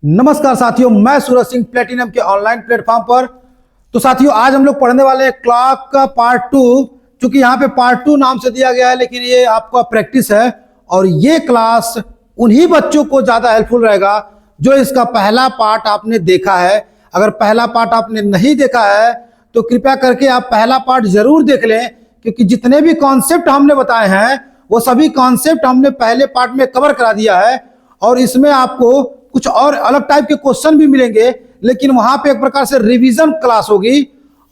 नमस्कार साथियों, मैं सूरज सिंह प्लेटिनम के ऑनलाइन प्लेटफॉर्म पर। तो साथियों, आज हम लोग पढ़ने वाले हैं क्लॉक का पार्ट 2। चूंकि यहाँ पे पार्ट 2 नाम से दिया गया है, लेकिन ये आपका प्रैक्टिस है और ये क्लास उन्हीं बच्चों को ज्यादा हेल्पफुल रहेगा जो इसका पहला पार्ट आपने देखा है। अगर पहला पार्ट आपने नहीं देखा है तो कृपया करके आप पहला पार्ट जरूर देख लें, क्योंकि जितने भी कॉन्सेप्ट हमने बताए हैं वो सभी कॉन्सेप्ट हमने पहले पार्ट में कवर करा दिया है। और इसमें आपको कुछ और अलग टाइप के क्वेश्चन भी मिलेंगे, लेकिन वहां पे एक प्रकार से रिवीजन क्लास होगी।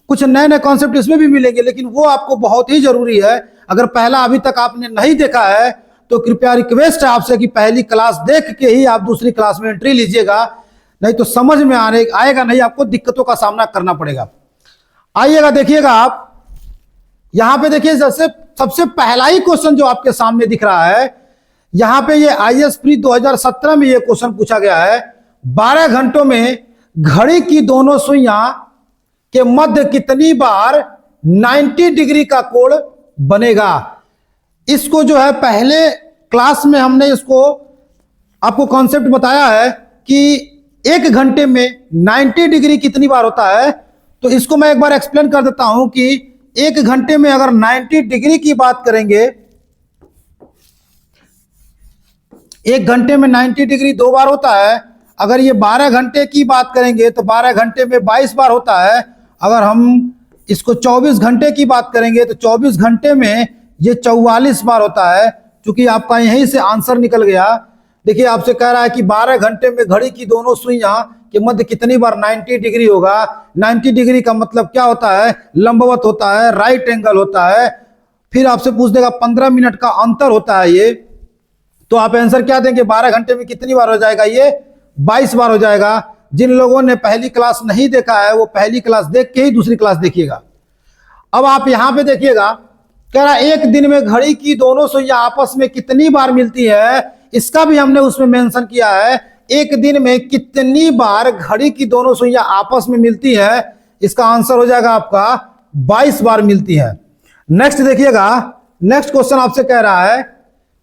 कुछ नए नए कॉन्सेप्ट इसमें भी मिलेंगे, लेकिन वो आपको बहुत ही जरूरी है। अगर पहला अभी तक आपने नहीं देखा है तो कृपया रिक्वेस्ट है आपसे कि पहली क्लास देख के ही आप दूसरी क्लास में एंट्री लीजिएगा, नहीं तो समझ में आएगा नहीं, आपको दिक्कतों का सामना करना पड़ेगा। आइएगा, देखिएगा आप यहां पे देखिए, सबसे पहला ही क्वेश्चन जो आपके सामने दिख रहा है, यहां पे ये IAS प्री 2017 में ये क्वेश्चन पूछा गया है। 12 घंटों में घड़ी की दोनों सुइयां के मध्य कितनी बार 90 डिग्री का कोण बनेगा। इसको जो है पहले क्लास में हमने इसको आपको कॉन्सेप्ट बताया है कि 1 घंटे में 90 डिग्री कितनी बार होता है। तो इसको मैं एक बार एक्सप्लेन कर देता हूं कि 1 घंटे में अगर 90 डिग्री की बात करेंगे, 1 घंटे में 90 डिग्री 2 बार होता है। अगर ये 12 घंटे की बात करेंगे तो 12 घंटे में 22 बार होता है। अगर हम इसको 24 घंटे की बात करेंगे तो 24 घंटे में ये 44 बार होता है। क्योंकि आपका यहीं से आंसर निकल गया। देखिए, आपसे कह रहा है कि 12 घंटे में घड़ी की दोनों सुइयां के मध्य कितनी बार 90 डिग्री होगा। 90 डिग्री का मतलब क्या होता है? लंबवत होता है, राइट एंगल होता है। फिर आपसे पूछ देगा 15 मिनट का अंतर होता है ये। तो आप आंसर क्या देंगे? 12 घंटे में कितनी बार हो जाएगा? ये 22 बार हो जाएगा। जिन लोगों ने पहली क्लास नहीं देखा है वो पहली क्लास देख के ही दूसरी क्लास देखिएगा। अब आप यहां पे देखिएगा, कह रहा एक दिन में घड़ी की दोनों सुइयां आपस में कितनी बार मिलती है। इसका भी हमने उसमें मेंशन किया है। एक दिन में कितनी बार घड़ी की दोनों सुइयां आपस में मिलती है, इसका आंसर हो जाएगा आपका 22 बार मिलती है। नेक्स्ट देखिएगा, नेक्स्ट क्वेश्चन आपसे कह रहा है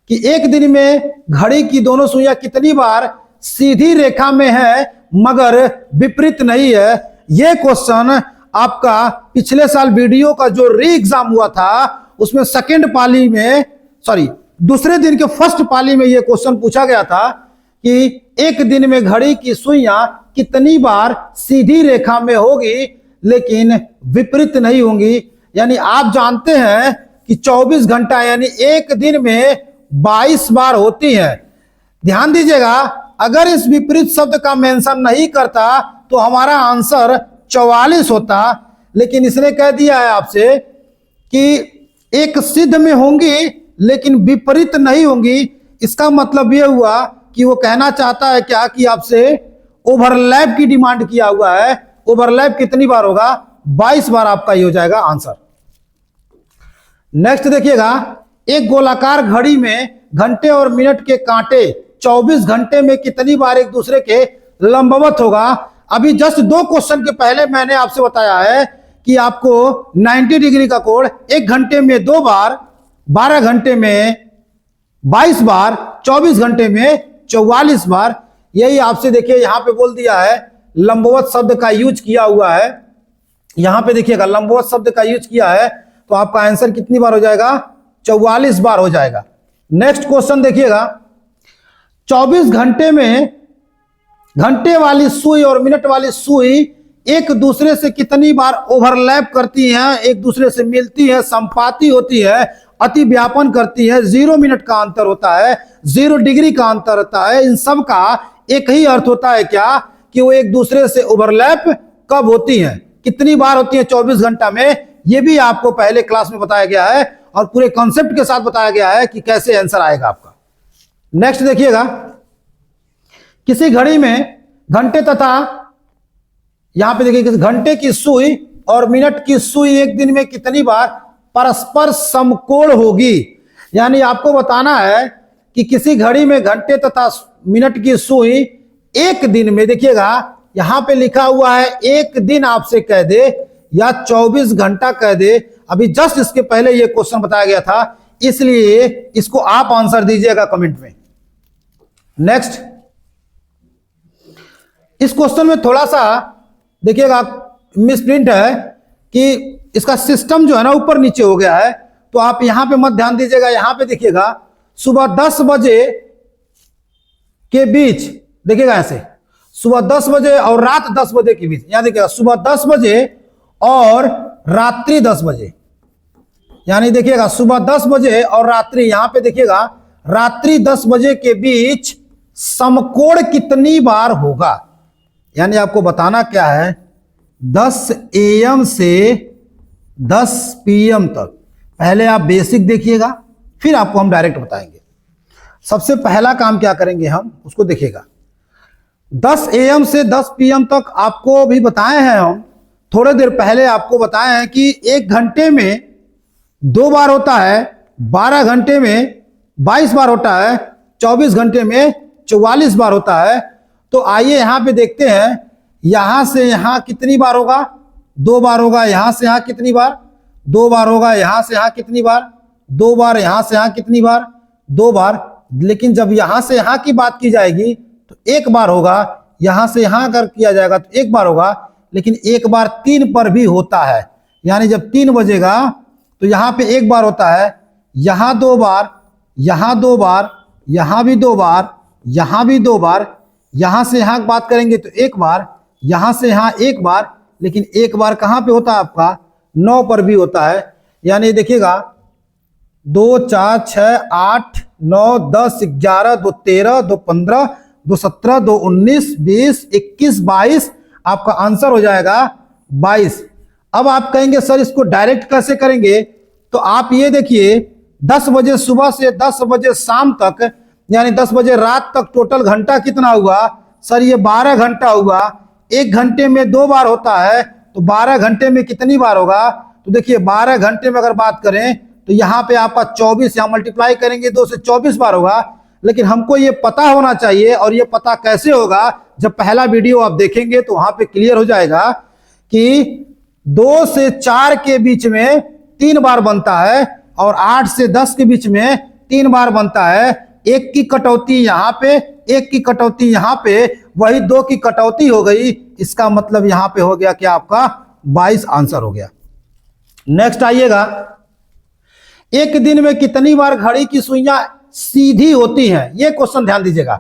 कि एक दिन में घड़ी की दोनों सुइयां कितनी बार सीधी रेखा में है मगर विपरीत नहीं है। यह क्वेश्चन आपका पिछले साल वीडियो का जो री एग्जाम हुआ था उसमें सेकंड पाली में, दूसरे दिन के फर्स्ट पाली में यह क्वेश्चन पूछा गया था कि एक दिन में घड़ी की सुइयां कितनी बार सीधी रेखा में होगी लेकिन विपरीत नहीं होंगी। यानी आप जानते हैं कि 24 घंटा यानी एक दिन में 22 बार होती है। ध्यान दीजिएगा, अगर इस विपरीत शब्द का मेंशन नहीं करता तो हमारा आंसर 44 होता, लेकिन इसने कह दिया है आपसे कि एक सिद्ध में होंगी लेकिन विपरीत नहीं होंगी। इसका मतलब यह हुआ कि वो कहना चाहता है क्या कि आपसे ओवरलैप की डिमांड किया हुआ है। ओवरलैप कितनी बार होगा? 22 बार आपका ये हो जाएगा आंसर। नेक्स्ट देखिएगा, एक गोलाकार घड़ी में घंटे और मिनट के कांटे 24 घंटे में कितनी बार एक दूसरे के लंबवत होगा। अभी जस्ट 2 क्वेश्चन के पहले मैंने आपसे बताया है कि आपको 90 डिग्री का कोण 1 घंटे में 2 बार, 12 घंटे में 22 बार, 24 घंटे में 44 बार। यही आपसे देखिए यहां पे बोल दिया है, लंबवत शब्द का यूज किया हुआ है। यहां पे देखिएगा लंबवत शब्द का यूज किया है, तो आपका आंसर कितनी बार हो जाएगा? 44 बार हो जाएगा। नेक्स्ट क्वेश्चन देखिएगा, 24 घंटे में घंटे वाली सुई और मिनट वाली सुई एक दूसरे से कितनी बार ओवरलैप करती हैं, एक दूसरे से मिलती है, संपाती होती है, अति व्यापन करती है। 0 मिनट का अंतर होता है, 0 डिग्री का अंतर होता है। इन सब का एक ही अर्थ होता है क्या कि वो एक दूसरे से ओवरलैप कब होती हैं, कितनी बार होती है 24 घंटा में। ये भी आपको पहले क्लास में बताया गया है और पूरे कॉन्सेप्ट के साथ बताया गया है कि कैसे आंसर आएगा आपका। नेक्स्ट देखिएगा, किसी घड़ी में घंटे तथा यहां पे देखिए घंटे की सुई और मिनट की सुई एक दिन में कितनी बार परस्पर समकोण होगी। यानी आपको बताना है कि किसी घड़ी में घंटे तथा मिनट की सुई एक दिन में, देखिएगा यहां पे लिखा हुआ है एक दिन आपसे कह दे या 24 घंटा कह दे। अभी जस्ट इसके पहले ये क्वेश्चन बताया गया था, इसलिए इसको आप आंसर दीजिएगा कमेंट में। नेक्स्ट, इस क्वेश्चन में थोड़ा सा देखिएगा मिसप्रिंट है कि इसका सिस्टम जो है ना ऊपर नीचे हो गया है, तो आप यहां पे मत ध्यान दीजिएगा। यहां पे देखिएगा सुबह 10 बजे के बीच, देखिएगा ऐसे सुबह 10 बजे और रात 10 बजे के बीच, यहां देखिएगा सुबह 10 बजे और रात्रि 10 बजे, यानी देखिएगा सुबह 10 बजे और रात्रि, यहां पे देखिएगा रात्रि 10 बजे के बीच समकोण कितनी बार होगा। यानी आपको बताना क्या है, 10 AM से 10 PM तक। पहले आप बेसिक देखिएगा, फिर आपको हम डायरेक्ट बताएंगे। सबसे पहला काम क्या करेंगे हम, उसको देखिएगा। 10 AM से 10 PM तक आपको भी बताए हैं हम, थोड़े देर पहले आपको बताए हैं कि 1 घंटे में 2 बार होता है, 12 घंटे में 22 बार होता है, 24 घंटे में 44 बार होता है। तो आइए यहां पे देखते हैं, यहां से यहां कितनी बार होगा, 2 बार होगा। यहां से यहां कितनी बार, 2 बार होगा। यहां से यहां कितनी बार, 2 बार। यहां से यहां कितनी बार, 2 बार। लेकिन जब यहां से यहां की बात की जाएगी तो 1 बार होगा। यहां से यहां अगर किया जाएगा तो 1 बार होगा, लेकिन 1 बार 3 पर भी होता है। यानी जब 3 बजेगा तो यहां पे 1 बार होता है, यहां 2 बार, यहां 2 बार, यहां भी 2 बार, यहां भी 2 बार। यहां से यहां बात करेंगे तो 1 बार, यहां से यहां 1 बार, लेकिन 1 बार कहां पे होता है आपका, 9 पर भी होता है। यानी देखिएगा 2 4 6 8 9 10 11 2 13 2 15 2 17 2 19 20 21 22, आपका आंसर हो जाएगा 22। अब आप कहेंगे सर इसको डायरेक्ट कैसे करेंगे, तो आप ये देखिए 10 बजे सुबह से 10 बजे शाम तक, यानी 10 बजे रात तक टोटल घंटा कितना हुआ, सर ये 12 घंटा हुआ। 1 घंटे में 2 बार होता है, तो 12 घंटे में कितनी बार होगा, तो देखिए 12 घंटे में अगर बात करें तो यहाँ पे आपका 24, यहाँ मल्टीप्लाई करेंगे 2 से 24 बार होगा। लेकिन हमको ये पता होना चाहिए, और ये पता कैसे होगा, जब पहला वीडियो आप देखेंगे तो वहां पे क्लियर हो जाएगा कि 2 से 4 के बीच में 3 बार बनता है, और 8 से 10 के बीच में 3 बार बनता है। 1 की कटौती यहाँ पे, 1 की कटौती यहाँ पे, वही 2 की कटौती हो गई। इसका मतलब यहाँ पे हो गया क्या, आपका 22 आंसर हो गया। नेक्स्ट आइएगा, एक दिन में कितनी बार घड़ी की सुइयां सीधी होती हैं, ये क्वेश्चन ध्यान दीजिएगा।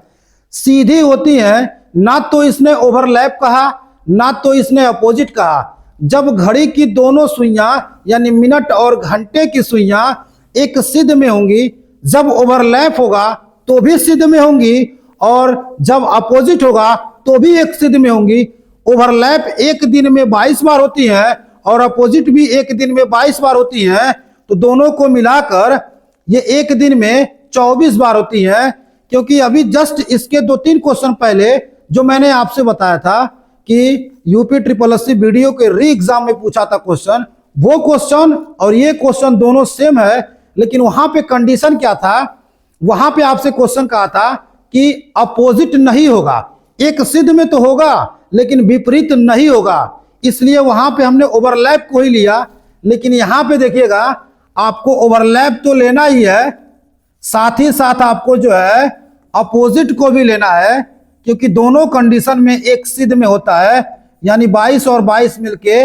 सीधी होती हैं, ना तो इसने ओवरलैप कहा, ना तो इसने अपोजिट कहा। जब घड़ी की दोनों सुइयां यानी मिनट और घंटे की सुइयां एक सिद्ध में होंगी, जब ओवरलैप होगा तो भी सिद्ध में होंगी, और जब अपोजिट होगा तो भी एक सिद्ध में होंगी। ओवरलैप एक दिन में 22 बार होती है, और अपोजिट भी एक दिन में 22 बार होती है, तो दोनों को मिलाकर ये एक दिन में 24 बार होती है। क्योंकि अभी जस्ट इसके 2-3 क्वेश्चन पहले जो मैंने आपसे बताया था कि यूपी SSS वीडियो के री एग्जाम में पूछा था क्वेश्चन, वो क्वेश्चन और ये क्वेश्चन दोनों सेम है। लेकिन वहां पे कंडीशन क्या था, वहां पे आपसे क्वेश्चन कहा था कि अपोजिट नहीं होगा, एक सिद्ध में तो होगा लेकिन विपरीत नहीं होगा, इसलिए वहां पे हमने ओवरलैप को ही लिया। लेकिन यहां पे देखिएगा आपको ओवरलैप तो लेना ही है, साथ ही साथ आपको जो है अपोजिट को भी लेना है, क्योंकि दोनों कंडीशन में एक सिद्ध में होता है। यानी 22 और 22 मिलके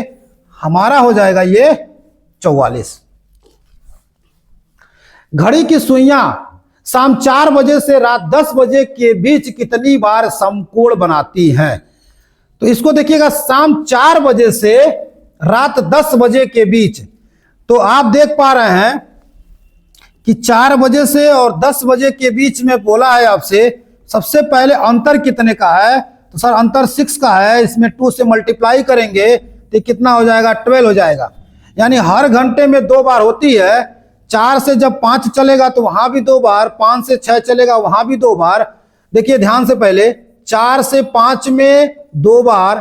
हमारा हो जाएगा ये 44। घड़ी की सुइयां शाम 4 बजे से रात 10 बजे के बीच कितनी बार समकोण बनाती हैं, तो इसको देखिएगा शाम 4 बजे से रात 10 बजे के बीच। तो आप देख पा रहे हैं कि 4 बजे से और 10 बजे के बीच में बोला है आपसे। सबसे पहले अंतर कितने का है, तो सर अंतर 6 का है, इसमें 2 से मल्टीप्लाई करेंगे तो कितना हो जाएगा, 12 हो जाएगा। यानी हर घंटे में 2 बार होती है। 4 से जब 5 चलेगा तो वहां भी 2 बार, 5 से 6 चलेगा वहां भी 2 बार। देखिए ध्यान से, पहले 4 से 5 में 2 बार,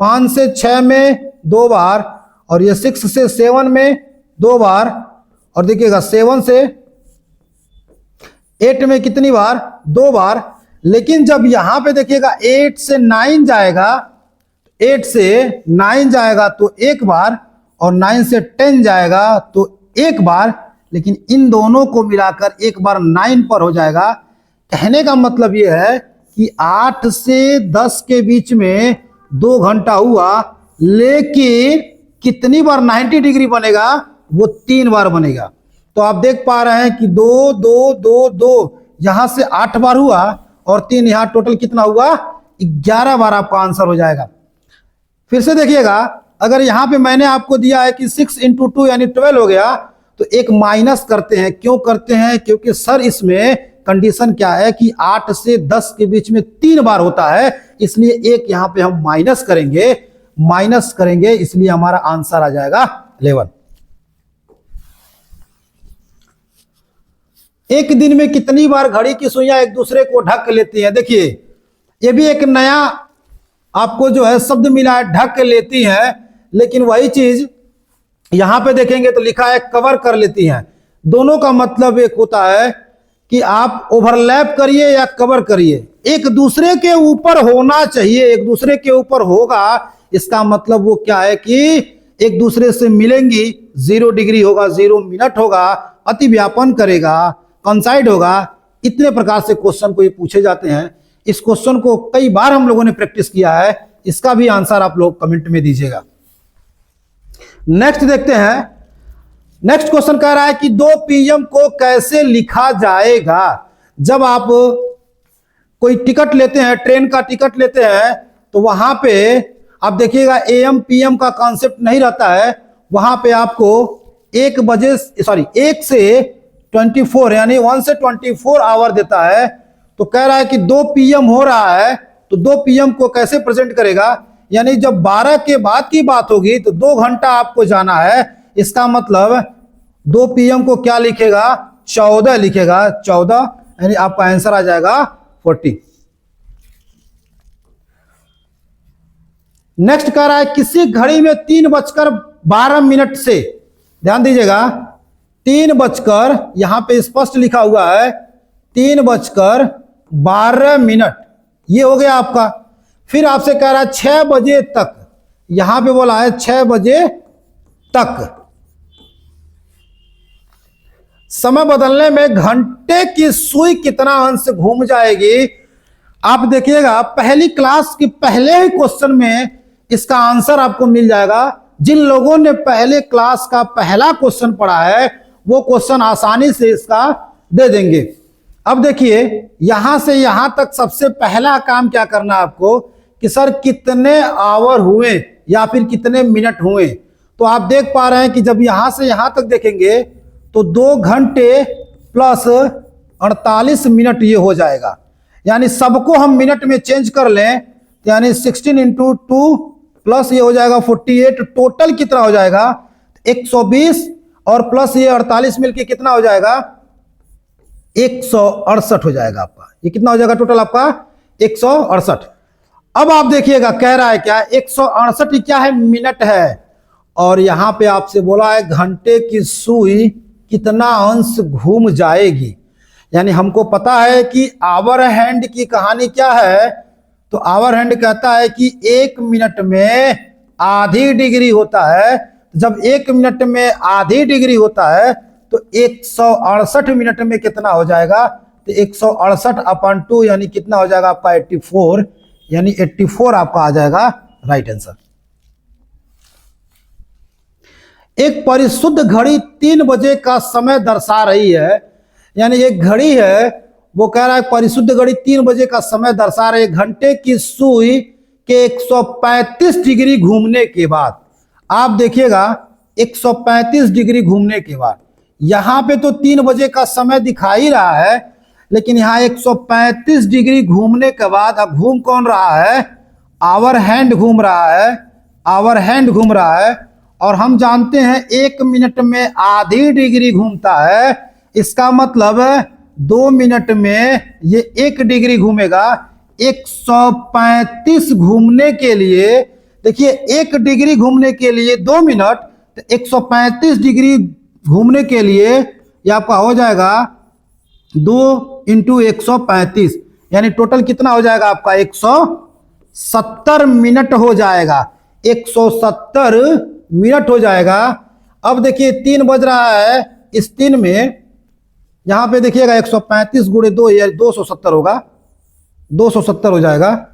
5 से 6 में 2 बार, और ये 6 से 7 में 2 बार, और देखिएगा 7 से 8 में कितनी बार, 2 बार। लेकिन जब यहां पे देखिएगा 8 से 9 जाएगा, 8 से 9 जाएगा तो 1 बार, और 9 से 10 जाएगा तो 1 बार। लेकिन इन दोनों को मिलाकर 1 बार 9 पर हो जाएगा। कहने का मतलब यह है कि 8 से 10 के बीच में 2 घंटा हुआ, लेकिन कितनी बार 90 डिग्री बनेगा? वो 3 बार बनेगा। तो आप देख पा रहे हैं कि 2 2 2 2 यहां से 8 बार हुआ और 3 यहां, टोटल कितना हुआ? 11 बार आपका आंसर हो जाएगा। फिर से देखिएगा, अगर यहां पे मैंने आपको दिया है कि 6 × 2 यानी 12 हो गया, तो एक माइनस करते हैं। क्यों करते हैं? क्योंकि सर इसमें कंडीशन क्या है कि 8 से 10 के बीच में 3 बार होता है, इसलिए एक यहां पे हम माइनस करेंगे, इसलिए हमारा आंसर आ जाएगा 11। एक दिन में कितनी बार घड़ी की सुइयां एक दूसरे को ढक लेती हैं? देखिए, ये भी एक नया आपको जो है शब्द मिला है, ढक लेती हैं, लेकिन वही चीज यहां पे देखेंगे तो लिखा है कवर कर लेती हैं। दोनों का मतलब एक होता है कि आप ओवरलैप करिए या कवर करिए, एक दूसरे के ऊपर होना चाहिए। एक दूसरे के ऊपर होगा, इसका मतलब वो क्या है कि एक दूसरे से मिलेंगी, 0 डिग्री होगा, 0 मिनट होगा, अतिव्यापन करेगा, कंसाइड होगा। इतने प्रकार से क्वेश्चन को ये पूछे जाते हैं। इस क्वेश्चन को कई बार हम लोगों ने प्रैक्टिस किया है, इसका भी आंसर आप लोग कमेंट में दीजिएगा। नेक्स्ट देखते हैं। नेक्स्ट क्वेश्चन कह रहा है कि 2 PM को कैसे लिखा जाएगा? जब आप कोई टिकट लेते हैं, ट्रेन का टिकट लेते हैं, तो वहां पे आप देखिएगा AM PM का कॉन्सेप्ट नहीं रहता है। वहां पे आपको 1 से 24 यानी 1 से 24 आवर देता है। तो कह रहा है कि 2 PM हो रहा है, तो 2 PM को कैसे प्रेजेंट करेगा? यानी जब 12 के बाद की बात होगी तो 2 घंटा आपको जाना है। इसका मतलब 2 PM को क्या लिखेगा? 14 लिखेगा, 14, यानी आपका आंसर आ जाएगा 40। नेक्स्ट कह रहा है किसी घड़ी में 3:12 से, ध्यान दीजिएगा, 3 यहां पे स्पष्ट लिखा हुआ है 3:12, ये हो गया आपका। फिर आपसे कह रहा है 6 बजे तक, यहां पे बोला है 6 बजे तक। समय बदलने में घंटे की सुई कितना अंश घूम जाएगी? आप देखिएगा, पहली क्लास के पहले ही क्वेश्चन में इसका आंसर आपको मिल जाएगा। जिन लोगों ने पहले क्लास का पहला क्वेश्चन पढ़ा है, वो क्वेश्चन आसानी से इसका दे देंगे। अब देखिए, यहां से यहां तक सबसे पहला काम क्या करना है आपको कि सर कितने आवर हुए या फिर कितने मिनट हुए। तो आप देख पा रहे हैं कि जब यहां से यहां तक देखेंगे तो 2 घंटे प्लस 48 मिनट ये हो जाएगा। यानी सबको हम मिनट में चेंज कर लें, यानी 16 × 2 प्लस ये हो जाएगा 48, टोटल कितना हो जाएगा? 120 और प्लस ये 48 मिलके कितना हो जाएगा? 168 हो जाएगा आपका। ये कितना हो जाएगा टोटल आपका? 168। अब आप देखिएगा, कह रहा है क्या? 168 क्या है? मिनट है। और यहां पे आपसे बोला है घंटे की सुई कितना अंश घूम जाएगी। यानी हमको पता है कि आवर हैंड की कहानी क्या है। तो आवर हैंड कहता है कि 1 मिनट में आधी डिग्री होता है। जब 1 मिनट में आधी डिग्री होता है तो 168 मिनट में कितना हो जाएगा? तो 168/2 यानी कितना हो जाएगा आपका? 84, यानी 84 आपका आ जाएगा राइट आंसर। एक परिशुद्ध घड़ी 3 बजे का समय दर्शा रही है। यानी एक घड़ी है, वो कह रहा है परिशुद्ध घड़ी 3 बजे का समय दर्शा रही है। घंटे की सुई के 135 डिग्री घूमने के बाद, आप देखिएगा 135 डिग्री घूमने के बाद, यहां पे तो 3 बजे का समय दिखा ही रहा है, लेकिन यहां 135 डिग्री घूमने के बाद अब घूम कौन रहा है? आवर हैंड घूम रहा है, आवर हैंड घूम रहा है। और हम जानते हैं 1 मिनट में आधी डिग्री घूमता है। इसका मतलब 2 मिनट में ये 1 डिग्री घूमेगा। 135 घूमने के लिए, देखिए 1 डिग्री घूमने के लिए 2 मिनट, तो 135 डिग्री घूमने के लिए ये आपका हो जाएगा 2 × 135, यानी टोटल कितना हो जाएगा आपका? 170 मिनट हो जाएगा। 170 मिनट हो जाएगा। अब देखिए 3 बज रहा है, इस 3 में यहां पे देखिएगा 135 × 2 या 270 होगा। 270 हो जाएगा।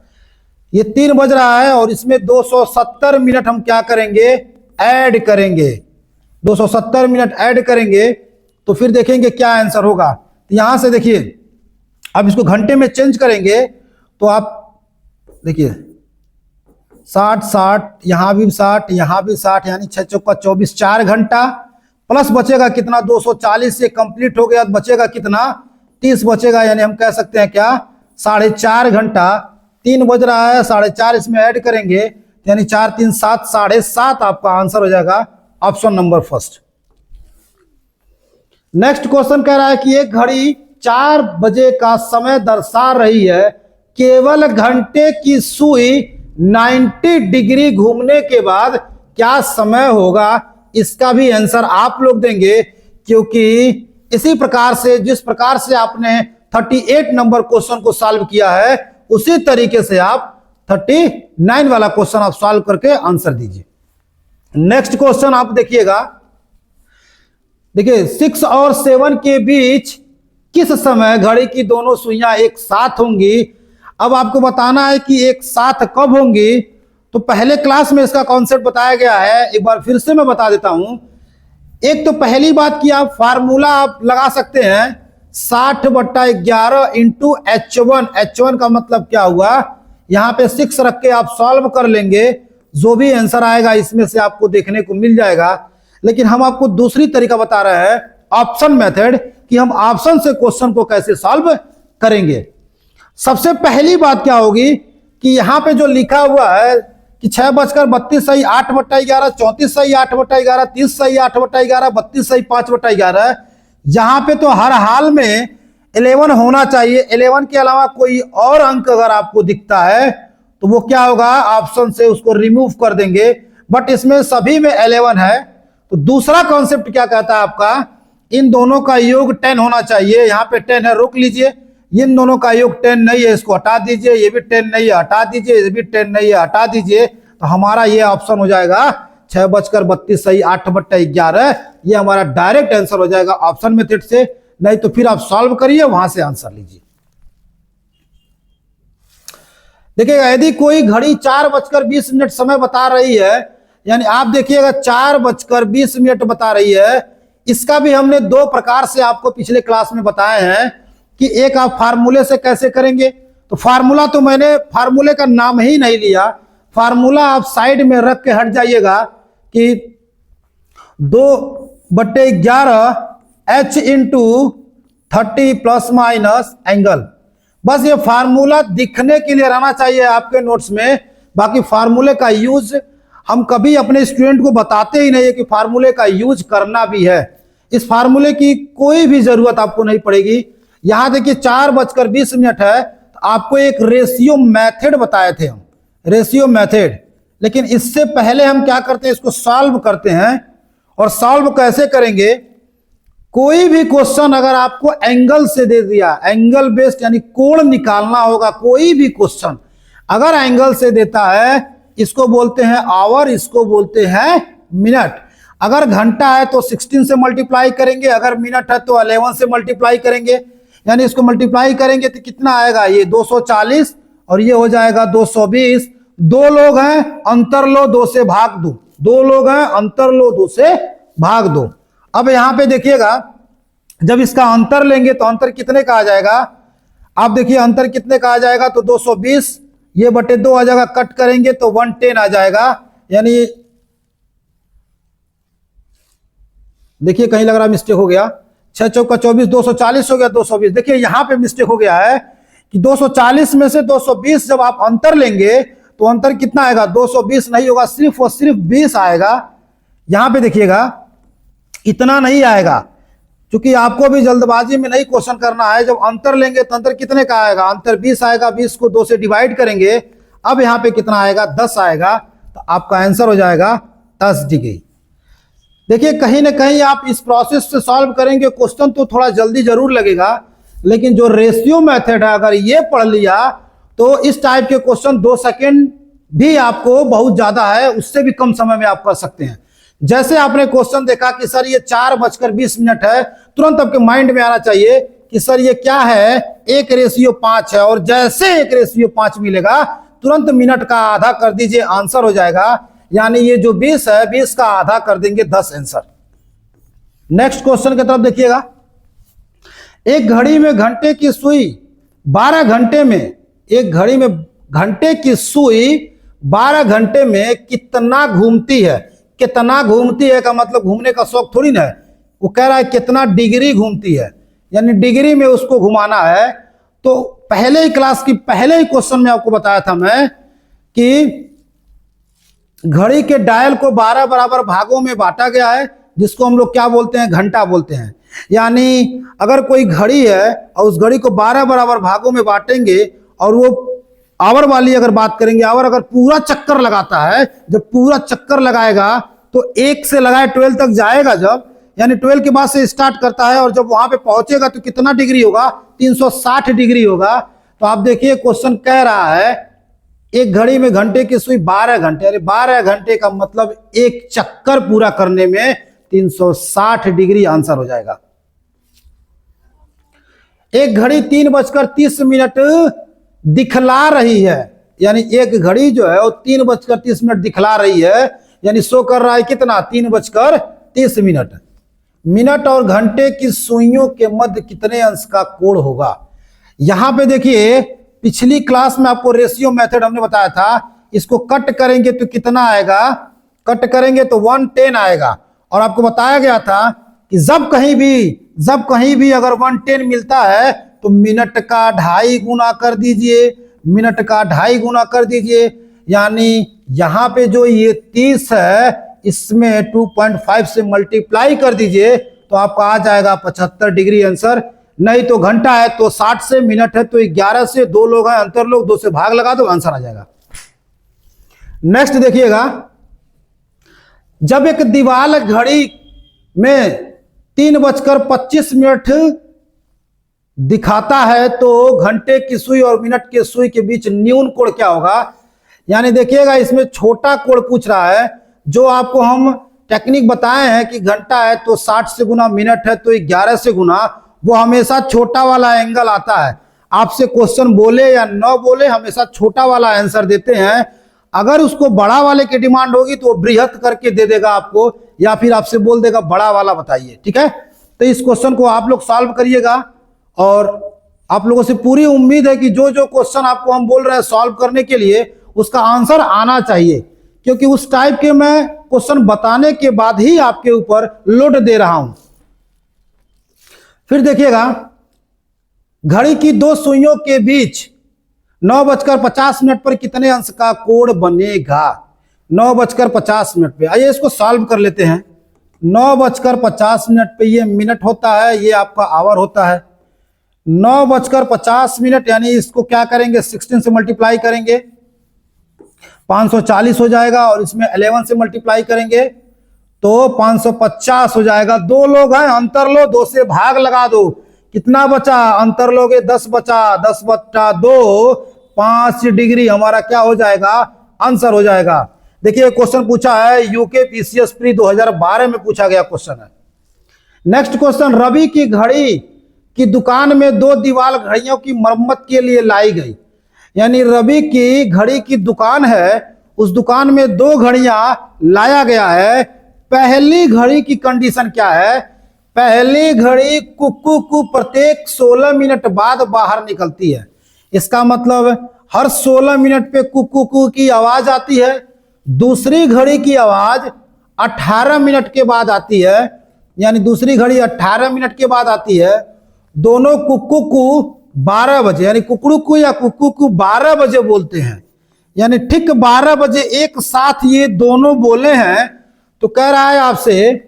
ये 3 बज रहा है और इसमें 270 मिनट हम क्या करेंगे, ऐड करेंगे। 270 मिनट ऐड करेंगे तो फिर देखेंगे क्या आंसर होगा। यहां से देखिए, अब इसको घंटे में चेंज करेंगे तो आप देखिए 60 60, यहां भी 60, यहां भी 60, यानी 6 चौका 24, 4 घंटा प्लस बचेगा कितना, 240 से कंप्लीट हो गया, बचेगा कितना, 30 बचेगा। यानी हम कह सकते हैं क्या, 4.5 घंटा। 3 बज रहा है, 4.5 इसमें ऐड करेंगे यानी 4 3 7, 7.5 आपका आंसर हो जाएगा option number first. Next question कह रहा है कि एक घड़ी 4 बजे का समय दर्शा रही है, केवल घंटे की सुई 90 डिग्री घूमने के बाद क्या समय होगा। इसका भी आंसर आप लोग देंगे, क्योंकि इसी प्रकार से जिस प्रकार से आपने 38 नंबर क्वेश्चन को सॉल्व किया है उसी तरीके से आप 39 वाला क्वेश्चन आप सॉल्व करके आंसर दीजिए। नेक्स्ट क्वेश्चन आप देखिएगा, देखिए 6 और 7 के बीच किस समय घड़ी की दोनों सुइयां एक साथ होंगी। अब आपको बताना है कि एक साथ कब होंगी। तो पहले क्लास में इसका कॉन्सेप्ट बताया गया है, एक बार फिर से मैं बता देता हूं। एक तो पहली बात कि आप फार्मूला आप लगा सकते हैं 60/11 इंटू H1। H1 का मतलब क्या हुआ, यहां पे 6 रख के आप सॉल्व कर लेंगे, जो भी आंसर आएगा इसमें से आपको देखने को मिल जाएगा। लेकिन हम आपको दूसरी तरीका बता रहे हैं, ऑप्शन मेथड, कि हम ऑप्शन से क्वेश्चन को कैसे सॉल्व करेंगे। सबसे पहली बात क्या होगी कि यहां पे जो लिखा हुआ है कि 6:32 सही 8/11, 34 सही 8/11, 30 सही 8/11, 32 सही 5/11, यहां पे तो हर हाल में 11 होना चाहिए। 11 के अलावा कोई और अंक अगर आपको दिखता है तो वो क्या होगा, ऑप्शन से उसको रिमूव कर देंगे, बट इसमें सभी में 11 है। तो दूसरा कॉन्सेप्ट क्या कहता है आपका, इन दोनों का योग 10 होना चाहिए। यहाँ पे 10 है, रोक लीजिए। इन दोनों का योग 10 नहीं है, इसको हटा दीजिए। ये भी 10 नहीं है, हटा दीजिए। ये भी 10 नहीं है, हटा दीजिए। तो हमारा ये ऑप्शन हो जाएगा 6:32 सही 8/11। ये हमारा डायरेक्ट आंसर हो जाएगा ऑप्शन मेथड से। नहीं तो फिर आप सॉल्व करिए, वहां से आंसर लीजिए। देखिएगा, यदि कोई घड़ी 4:20 समय बता रही है, यानी आप देखिएगा 4:20 बता रही है। इसका भी हमने 2 प्रकार से आपको पिछले क्लास में बताए हैं कि एक आप फार्मूले से कैसे करेंगे। तो फार्मूला तो मैंने फार्मूले का नाम ही नहीं लिया, फार्मूला आप साइड में रख के हट जाइएगा कि 2/11 H into 30 plus minus angle. बस ये फार्मूला दिखने के लिए रहना चाहिए आपके नोट्स में। बाकी फार्मूले का यूज हम कभी अपने स्टूडेंट को बताते ही नहीं है कि फार्मूले का यूज करना भी है। इस फार्मूले की कोई भी जरूरत आपको नहीं पड़ेगी। यहां देखिए 4:20 है, तो आपको एक रेशियो मेथड बताए थे हम, रेशियो मेथड। लेकिन इससे पहले हम क्या करते हैं, इसको सॉल्व करते हैं। और सॉल्व कैसे करेंगे, कोई भी क्वेश्चन अगर आपको एंगल से दे दिया, एंगल बेस्ड यानी कोण निकालना होगा, कोई भी क्वेश्चन अगर एंगल से देता है, इसको बोलते हैं आवर, इसको बोलते हैं मिनट। अगर घंटा है तो 16 से मल्टीप्लाई करेंगे, अगर मिनट है तो 11 से मल्टीप्लाई करेंगे। यानी इसको मल्टीप्लाई करेंगे तो कितना आएगा, ये 240 और ये हो जाएगा 220। 2 लोग हैं, अंतर लो, 2 से भाग दो। 2 लोग हैं, अंतर लो, 2 से भाग दो। अब यहां पे देखिएगा, जब इसका अंतर लेंगे तो अंतर कितने का आ जाएगा, आप देखिए अंतर कितने का आ जाएगा, तो 220, ये बटे 2 आ जाएगा, कट करेंगे तो 110 आ जाएगा। यानी देखिए कहीं लग रहा मिस्टेक हो गया, 6 चौका 24, 240 हो गया, 220। देखिए यहां पे मिस्टेक हो गया है कि 240 में से 220 जब आप अंतर लेंगे तो अंतर कितना आएगा, 220 नहीं होगा, सिर्फ और सिर्फ 20 आएगा। यहां पे देखिएगा इतना नहीं आएगा, क्योंकि आपको भी जल्दबाजी में नहीं क्वेश्चन करना है। जब अंतर लेंगे तो अंतर कितने का आएगा, अंतर 20 आएगा, 20 को 2 से डिवाइड करेंगे। अब यहां पे कितना आएगा, 10 आएगा। तो आपका आंसर हो जाएगा 10 डिग्री। देखिए कहीं ना कहीं आप इस प्रोसेस से सॉल्व करेंगे क्वेश्चन तो थोड़ा जल्दी जरूर लगेगा, लेकिन जो रेशियो मेथड है अगर ये पढ़ लिया तो इस टाइप के क्वेश्चन 2 सेकेंड भी आपको बहुत ज्यादा है, उससे भी कम समय में आप कर सकते हैं। जैसे आपने क्वेश्चन देखा कि सर ये 4:20 है, तुरंत आपके माइंड में आना चाहिए कि सर ये क्या है, 1:5 है, और जैसे 1:5 मिलेगा तुरंत मिनट का आधा कर दीजिए, आंसर हो जाएगा। यानी ये जो 20 है, 20 का आधा कर देंगे 10 आंसर। नेक्स्ट क्वेश्चन की तरफ देखिएगा। एक घड़ी में घंटे की सुई 12 घंटे में, एक घड़ी में घंटे की सुई 12 घंटे में कितना घूमती है। कितना घूमती है का मतलब घूमने का शौक थोड़ी ना है, वो कह रहा है कितना डिग्री घूमती है, यानी डिग्री में उसको घुमाना है। तो पहले ही क्लास की पहले ही क्वेश्चन में आपको बताया था मैं कि घड़ी के डायल को 12 बराबर भागों में बांटा गया है, जिसको हम लोग क्या बोलते हैं, घंटा बोलते हैं। यानी अगर कोई घड़ी है और उस घड़ी को 12 बराबर भागों में बांटेंगे, और वो आवर वाली अगर बात करेंगे, आवर अगर पूरा चक्कर लगाता है, जब पूरा चक्कर लगाएगा तो 1 से लगाए 12 तक जाएगा, जब यानी 12 के बाद से स्टार्ट करता है, और जब वहां पे पहुंचेगा तो कितना डिग्री होगा, 360 डिग्री होगा। तो आप देखिए क्वेश्चन कह रहा है एक घड़ी में घंटे की सुई 12 घंटे, अरे 12 घंटे का मतलब एक चक्कर पूरा करने में 360 डिग्री आंसर हो जाएगा। एक घड़ी 3:30 दिखला रही है, यानी एक घड़ी जो है वो 3:30 दिखला रही है, यानी शो कर रहा है कितना, 3:30। मिनट और घंटे की सुइयों के मध्य कितने अंश का कोण होगा। यहां पे देखिए पिछली क्लास में आपको रेशियो मेथड हमने बताया था, इसको कट करेंगे तो कितना आएगा, कट करेंगे तो 110 आएगा। और आपको बताया गया था कि जब कहीं भी अगर 110 मिलता है तो मिनट का 2.5 गुना कर दीजिए, मिनट का 2.5 गुना कर दीजिए। यानी यहां पे जो ये 30 है, इसमें 2.5 से मल्टीप्लाई कर दीजिए तो आपका आ जाएगा 75 डिग्री आंसर। नहीं तो घंटा है तो 60 से, मिनट है तो 11 से, 2 लोग हैं अंतर लोग, 2 से भाग लगा दो, आंसर आ जाएगा। नेक्स्ट देखिएगा, जब एक दीवार घड़ी में 3:25 दिखाता है तो घंटे की सुई और मिनट की सुई के बीच न्यून कोण क्या होगा। यानी देखिएगा इसमें छोटा कोण पूछ रहा है, जो आपको हम टेक्निक बताए हैं कि घंटा है तो 60 से गुना, मिनट है तो 11 से गुना, वो हमेशा छोटा वाला एंगल आता है। आपसे क्वेश्चन बोले या न बोले हमेशा छोटा वाला आंसर देते हैं। अगर उसको बड़ा वाले की डिमांड होगी तो वो बृहत करके दे देगा आपको, या फिर आपसे बोल देगा बड़ा वाला बताइए। ठीक है, तो इस क्वेश्चन को आप लोग सॉल्व करिएगा, और आप लोगों से पूरी उम्मीद है कि जो जो क्वेश्चन आपको हम बोल रहे हैं सॉल्व करने के लिए उसका आंसर आना चाहिए, क्योंकि उस टाइप के मैं क्वेश्चन बताने के बाद ही आपके ऊपर लोड दे रहा हूं। फिर देखिएगा, घड़ी की 2 सुइयों के बीच 9:50 पर कितने अंश का कोण बनेगा। 9:50 पे, आइए इसको सॉल्व कर लेते हैं। 9:50 पे ये मिनट होता है, ये आपका आवर होता है। 9:50 यानी इसको क्या करेंगे, 16 से मल्टीप्लाई करेंगे, 540 हो जाएगा, और इसमें 11 से मल्टीप्लाई करेंगे तो 550 हो जाएगा। 2 लोग हैं अंतर लो, 2 से भाग लगा दो, कितना बचा, अंतर लोगे 10 बचा, 10/2, 5 डिग्री हमारा क्या हो जाएगा, आंसर हो जाएगा। देखिए क्वेश्चन पूछा है यूके पीसीएस प्री 2012 में पूछा गया क्वेश्चन है। नेक्स्ट क्वेश्चन, रवि की घड़ी की दुकान में 2 दीवार घड़ियों की मरम्मत के लिए लाई गई। यानी रवि की घड़ी की दुकान है, उस दुकान में 2 घड़ियां लाया गया है। पहली घड़ी की कंडीशन क्या है, पहली घड़ी कुकू को प्रत्येक 16 मिनट बाद बाहर निकलती है। इसका मतलब हर 16 मिनट पे कुकू की आवाज आती है। दूसरी घड़ी की आवाज 18 मिनट के बाद आती है, यानी दूसरी घड़ी 18 मिनट के बाद आती है। दोनों कुकू 12 बजे, यानी कुकड़ू या कुकू 12 बजे बोलते हैं, यानी ठीक 12 बजे एक साथ ये दोनों बोले हैं। तो कह रहा है आपसे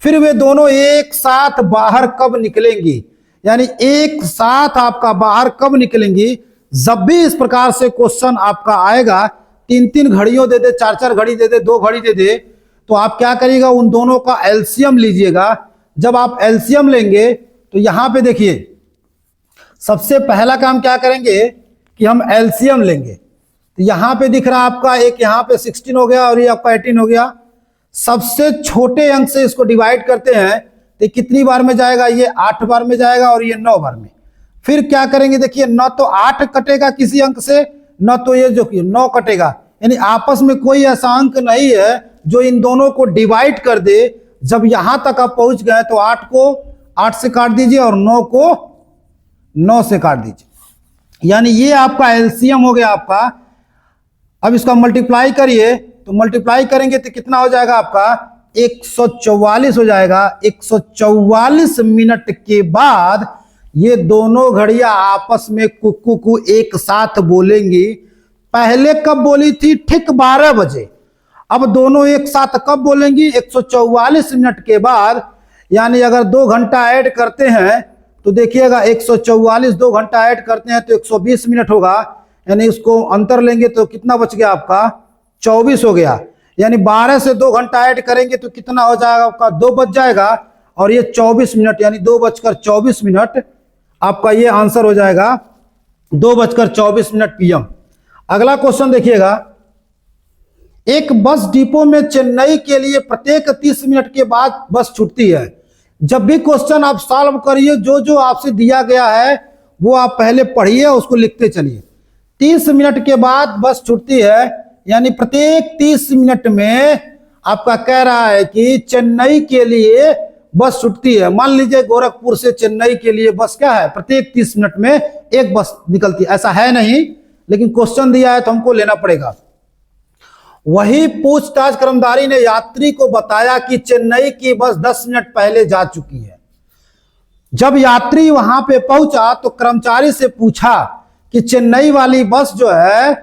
फिर वे दोनों एक साथ बाहर कब निकलेंगी, यानी एक साथ आपका बाहर कब निकलेंगी। जब भी इस प्रकार से क्वेश्चन आपका आएगा, 3-3 घड़ियों दे दे, 4-4 घड़ी दे दे, 2 घड़ी दे दे, तो आप क्या करिएगा, उन दोनों का एलसीएम लीजिएगा। जब आप एलसीएम लेंगे तो यहां पे देखिए सबसे पहला काम क्या करेंगे कि हम एलसीएम लेंगे। तो यहां पे दिख रहा है आपका एक, यहां पे 16 हो गया और ये आपका 18 हो गया। सबसे छोटे अंक से इसको डिवाइड करते हैं तो कितनी बार में जाएगा, ये 8 बार में जाएगा और ये 9 बार में। फिर क्या करेंगे, देखिए न तो 8 कटेगा किसी अंक से, न तो ये जो कि 9 कटेगा, यानी आपस में कोई ऐसा अंक नहीं है जो इन दोनों को डिवाइड कर दे। जब यहां तक आप पहुंच गए तो 8 को 8 से काट दीजिए और 9 को 9 से काट दीजिए, यानी ये आपका एलसीएम हो गया आपका। अब इसका मल्टीप्लाई करिए, तो मल्टीप्लाई करेंगे तो कितना हो जाएगा आपका 144 हो जाएगा। 144 मिनट के बाद ये दोनों घड़ियां आपस में कुकू कु एक साथ बोलेंगी। पहले कब बोली थी, ठीक 12 बजे। अब दोनों एक साथ कब बोलेंगी, 144 मिनट के बाद। यानी अगर 2 घंटा ऐड करते हैं तो देखिएगा 144 2 घंटा ऐड करते हैं तो 120 मिनट होगा, यानी उसको अंतर लेंगे तो कितना बच गया आपका 24 हो गया। यानी 12 से 2 घंटा ऐड करेंगे तो कितना हो जाएगा आपका 2 बच जाएगा और ये 24 मिनट, यानी 2:24 मिनट आपका ये आंसर हो जाएगा 2:24 पीएम। अगला क्वेश्चन देखिएगा, एक बस डिपो में चेन्नई के लिए प्रत्येक 30 मिनट के बाद बस छूटती है। जब भी क्वेश्चन आप सॉल्व करिए, जो जो आपसे दिया गया है वो आप पहले पढ़िए, उसको लिखते चलिए। 30 मिनट के बाद बस छूटती है, यानी प्रत्येक 30 मिनट में आपका कह रहा है कि चेन्नई के लिए बस छूटती है। मान लीजिए गोरखपुर से चेन्नई के लिए बस क्या है, प्रत्येक 30 मिनट में एक बस निकलती है। ऐसा है नहीं, लेकिन क्वेश्चन दिया है तो हमको लेना पड़ेगा। वही पूछताछ कर्मचारी ने यात्री को बताया कि चेन्नई की बस 10 मिनट पहले जा चुकी है। जब यात्री वहां पे पहुंचा तो कर्मचारी से पूछा कि चेन्नई वाली बस जो है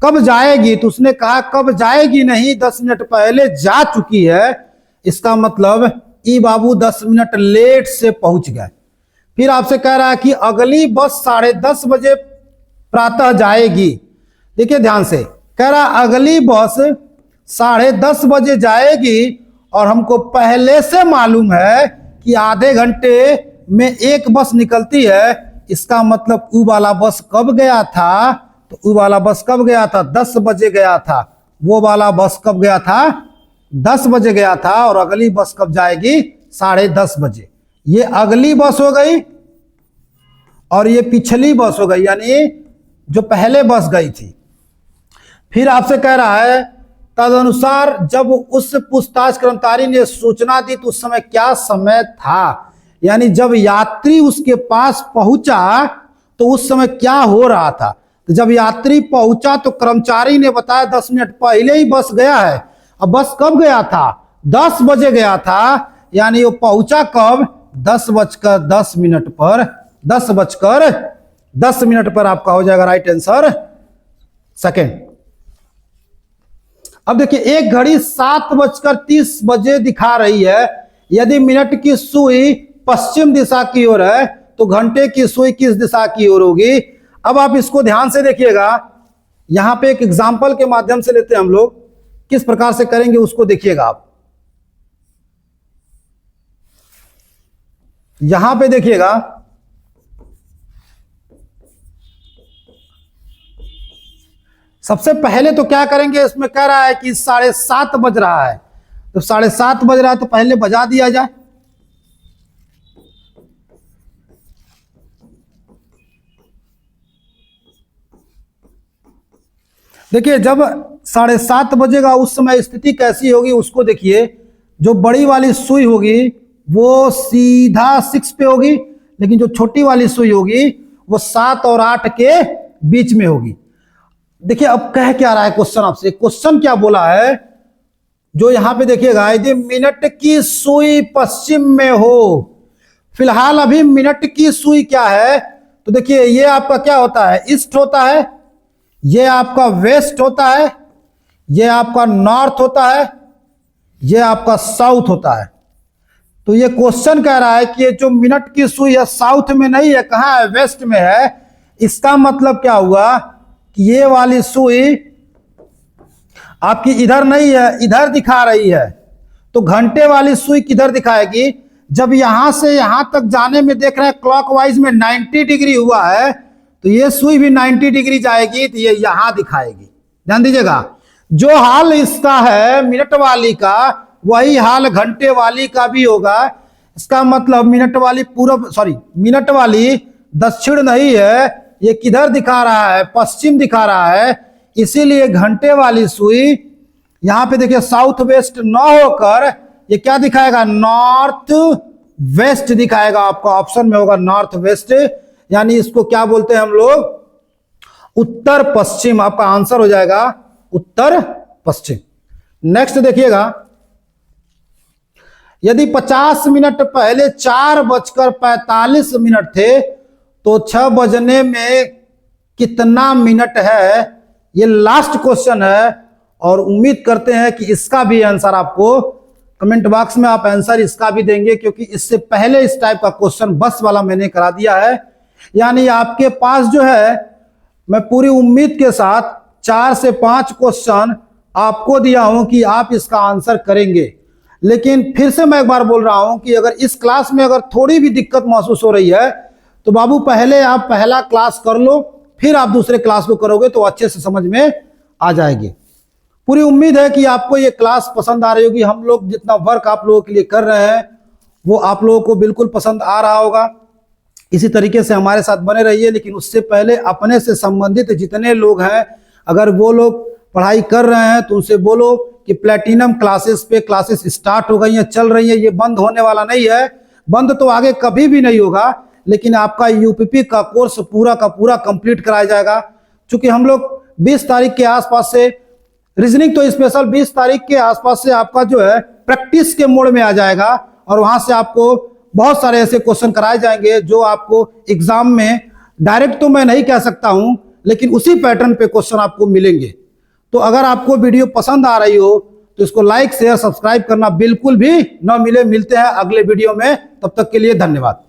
कब जाएगी, तो उसने कहा कब जाएगी नहीं, 10 मिनट पहले जा चुकी है। इसका मतलब ई बाबू 10 मिनट लेट से पहुंच गए। फिर आपसे कह रहा है कि अगली बस 10:30 बजे प्रातः जाएगी। देखिए ध्यान से, कह रहा अगली बस 10:30 बजे जाएगी और हमको पहले से मालूम है कि आधे घंटे में एक बस निकलती है। इसका मतलब ऊ वाला बस कब गया था, तो ऊ वाला बस कब गया था 10 बजे गया था। वो वाला बस कब गया था 10 बजे गया था, और अगली बस कब जाएगी 10:30 बजे। ये अगली बस हो गई और ये पिछली बस हो गई, यानी जो पहले बस गई थी। फिर आपसे कह रहा है तदनुसार जब उस पूछताछ कर्मचारी ने सूचना दी तो उस समय क्या समय था, यानी जब यात्री उसके पास पहुंचा तो उस समय क्या हो रहा था। तो जब यात्री पहुंचा तो कर्मचारी ने बताया 10 मिनट पहले ही बस गया है। अब बस कब गया था 10 बजे गया था, यानी वो पहुंचा कब 10:10 पर, 10:10 पर आपका हो जाएगा राइट आंसर सेकेंड। अब देखिए एक घड़ी 7:30 बजे दिखा रही है। यदि मिनट की सुई पश्चिम दिशा की ओर है तो घंटे की सुई किस दिशा की ओर होगी। अब आप इसको ध्यान से देखिएगा, यहां पे एक एग्जाम्पल के माध्यम से लेते हैं हम लोग, किस प्रकार से करेंगे उसको देखिएगा आप। यहां पे देखिएगा, सबसे पहले तो क्या करेंगे, इसमें कह रहा है कि 7:30 बज रहा है, तो 7:30 बज रहा है तो पहले बजा दिया जाए। देखिए जब 7:30 बजेगा उस समय स्थिति कैसी होगी उसको देखिए। जो बड़ी वाली सुई होगी वो सीधा 6 पे होगी, लेकिन जो छोटी वाली सुई होगी वो 7 और 8 के बीच में होगी। देखिए अब कह क्या रहा है क्वेश्चन आपसे, क्वेश्चन क्या बोला है, जो यहां पे देखिएगा, यदि मिनट की सुई पश्चिम में हो, फिलहाल अभी मिनट की सुई क्या है, तो देखिए ये आपका क्या होता है ईस्ट होता है, ये आपका वेस्ट होता है, ये आपका नॉर्थ होता है, ये आपका साउथ होता है। तो ये क्वेश्चन कह रहा है कि ये जो मिनट की सुई है साउथ में नहीं है, कहां है वेस्ट में है। इसका मतलब क्या हुआ कि ये वाली सुई आपकी इधर नहीं है, इधर दिखा रही है। तो घंटे वाली सुई किधर दिखाएगी, जब यहां से यहां तक जाने में देख रहे हैं क्लॉकवाइज में 90 डिग्री हुआ है, तो ये सुई भी 90 डिग्री जाएगी, तो ये यहां दिखाएगी। ध्यान दीजिएगा, जो हाल इसका है मिनट वाली का, वही हाल घंटे वाली का भी होगा। इसका मतलब मिनट वाली पूर्व, सॉरी, मिनट वाली दक्षिण नहीं है, ये किधर दिखा रहा है, पश्चिम दिखा रहा है। इसीलिए घंटे वाली सुई यहां पे देखिए साउथ वेस्ट न होकर ये क्या दिखाएगा, नॉर्थ वेस्ट दिखाएगा। आपका ऑप्शन में होगा नॉर्थ वेस्ट, यानी इसको क्या बोलते हैं हम लोग, उत्तर पश्चिम। आपका आंसर हो जाएगा उत्तर पश्चिम। नेक्स्ट देखिएगा, यदि 50 मिनट पहले 4:45 थे तो 6 बजने में कितना मिनट है। ये लास्ट क्वेश्चन है और उम्मीद करते हैं कि इसका भी आंसर आपको कमेंट बॉक्स में आप आंसर इसका भी देंगे, क्योंकि इससे पहले इस टाइप का क्वेश्चन बस वाला मैंने करा दिया है। यानी आपके पास जो है, मैं पूरी उम्मीद के साथ 4 से 5 क्वेश्चन आपको दिया हूं कि आप इसका आंसर करेंगे। लेकिन फिर से मैं एक बार बोल रहा हूं कि अगर इस क्लास में अगर थोड़ी भी दिक्कत महसूस हो रही है तो बाबू पहले आप पहला क्लास कर लो, फिर आप दूसरे क्लास को करोगे तो अच्छे से समझ में आ जाएगी। पूरी उम्मीद है कि आपको ये क्लास पसंद आ रही होगी। हम लोग जितना वर्क आप लोगों के लिए कर रहे हैं वो आप लोगों को बिल्कुल पसंद आ रहा होगा। इसी तरीके से हमारे साथ बने रहिए। लेकिन उससे पहले अपने से संबंधित जितने लोग हैं, अगर वो लोग पढ़ाई कर रहे हैं तो उनसे बोलो कि प्लेटिनम क्लासेस पे क्लासेस स्टार्ट हो गई हैं, चल रही हैं। ये बंद होने वाला नहीं है, बंद तो आगे कभी भी नहीं होगा, लेकिन आपका यूपीपी का कोर्स पूरा का पूरा कंप्लीट कराया जाएगा। चूंकि हम लोग 20 तारीख के आसपास से, रीजनिंग तो स्पेशल 20 तारीख के आसपास से आपका जो है प्रैक्टिस के मोड में आ जाएगा और वहां से आपको बहुत सारे ऐसे क्वेश्चन कराए जाएंगे जो आपको एग्जाम में डायरेक्ट तो मैं नहीं कह सकता हूं, लेकिन उसी पैटर्न पे क्वेश्चन आपको मिलेंगे। तो अगर आपको वीडियो पसंद आ रही हो तो इसको लाइक शेयर सब्सक्राइब करना बिल्कुल भी ना मिले। मिलते हैं अगले वीडियो में, तब तक के लिए धन्यवाद।